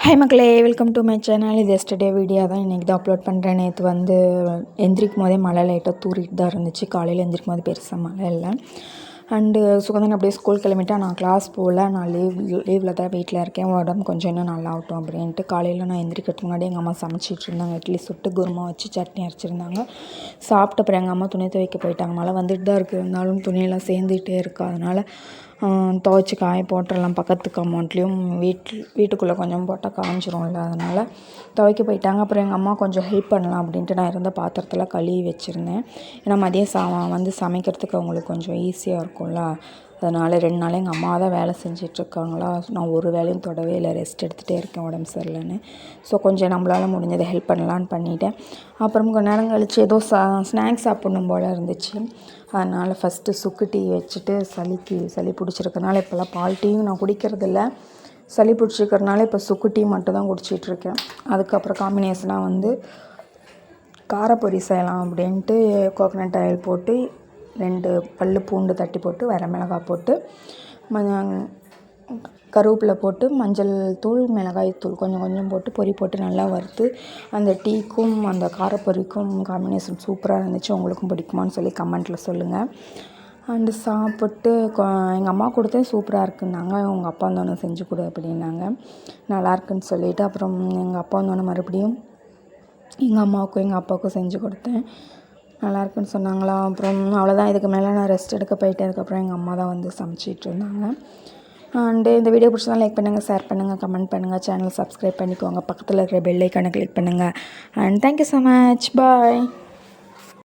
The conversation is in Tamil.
ஹாய் மக்களே, வெல்கம் டு மை சேனல். இது எஸ்டர்டே வீடியோ தான் இன்றைக்கி தான் அப்லோட் பண்ணுறேன். நேற்று எந்திரிக்கும் போதே மழை லைட்டாக தூரிட்டு தான் இருந்துச்சு. காலையில் எந்திரிக்கும் போது பெருசாக மழை இல்லை. அண்டு சுகந்தன் அப்படியே ஸ்கூல் கிளம்பிட்டா. நான் கிளாஸ் போகல, நான் லீவில் தான் வீட்டில் இருக்கேன். உடம்பு கொஞ்சம் இன்னும் நல்லா ஆகட்டும் அப்படின்ட்டு காலையில் நான் எந்திரிக்கிறதுக்கு முன்னாடி எங்கள் அம்மா சமைச்சிட்டு இருந்தாங்க. இட்லி சுட்டு குருமா வச்சு சட்னி அரைச்சிருந்தாங்க. சாப்பிட்ட அப்புறம் எங்கள் அம்மா துணி துவைக்க போயிட்டாங்க. மழை வந்துட்டு தான் இருக்குது, இருந்தாலும் துணியெல்லாம் சேர்ந்துகிட்டே இருக்குது. அதனால் துவைச்சி காய போட்டுடலாம். பக்கத்து கமௌண்ட்லேயும் வீட்டுக்குள்ளே கொஞ்சம் போட்டால் காஞ்சிரும்ல, அதனால் துவைக்க போயிட்டாங்க. அப்புறம் எங்கள் அம்மா கொஞ்சம் ஹெல்ப் பண்ணலாம் அப்படின்ட்டு நான் இருந்த பாத்திரத்தில் கழுவி வச்சுருந்தேன். ஏன்னா மதியம் சமைக்கிறதுக்கு அவங்களுக்கு கொஞ்சம் ஈஸியாக இருக்கும்ல. அதனால் 2 நாள் எங்கள் அம்மா தான் வேலை செஞ்சிட்ருக்காங்களா. நான் ஒரு வேலையும் தொடவே இல்லை, ரெஸ்ட் எடுத்துகிட்டே இருக்கேன் உடம்பு சரியில்லைன்னு. ஸோ கொஞ்சம் நம்மளால் முடிஞ்சதை ஹெல்ப் பண்ணலான்னு பண்ணிட்டேன். அப்புறம் கொஞ்சம் நேரம் கழித்து ஏதோ ஸ்நாக்ஸ் சாப்பிட்ணும் போல் இருந்துச்சு. அதனால் ஃபஸ்ட்டு சுக்கு டீ வச்சுட்டு சளி பிடிச்சிருக்கனால இப்போல்லாம் பால் டீயும் நான் குடிக்கிறதில்ல. சளி பிடிச்சிருக்கிறதுனால இப்போ சுக்கு டீ மட்டும் தான் குடிச்சிட்ருக்கேன். அதுக்கப்புறம் காம்பினேஷனாக காரப்பொரி செய்யலாம் அப்படின்ட்டு கோகனட் ஆயில் போட்டு 2 பல் பூண்டு தட்டி போட்டு வரமிளகாய் போட்டு கருவேப்பிலை போட்டு மஞ்சள் தூள் மிளகாய் தூள் கொஞ்சம் போட்டு பொரி போட்டு நல்லா வறுத்து அந்த டீக்கும் அந்த காரப்பொரிக்கும் காம்பினேஷன் சூப்பராக இருந்துச்சு. உங்களுக்கும் பிடிக்குமான்னு சொல்லி கமெண்ட்டில் சொல்லுங்கள். அண்டு சாப்பிட்டு எங்கள் அம்மா கொடுத்தேன், சூப்பராக இருக்குன்னாங்க. உங்கள் அப்பா வந்தோன்னே செஞ்சு கொடு அப்படின்னாங்க. நல்லாயிருக்குன்னு சொல்லிவிட்டு அப்புறம் எங்கள் அப்பா வந்தோன்னே மறுபடியும் எங்கள் அம்மாவுக்கும் எங்கள் அப்பாவுக்கும் செஞ்சு கொடுத்தேன். நல்லாயிருக்குன்னு சொன்னாங்களா. அப்புறம் அவ்வளோதான், இதுக்கு மேலே நான் ரெஸ்ட் எடுக்க போயிட்டேன். அதுக்கப்புறம் எங்கள் அம்மா தான் சமைச்சிட்டு இருந்தாங்க. அண்டு இந்த வீடியோ பிடிச்சதான் லைக் பண்ணுங்கள், ஷேர் பண்ணுங்கள், கமெண்ட் பண்ணுங்கள், சேனல் சப்ஸ்கிரைப் பண்ணிக்கோங்க, பக்கத்தில் இருக்கிற பெல் ஐக்கானை கிளிக் பண்ணுங்கள். And thank you so much, bye.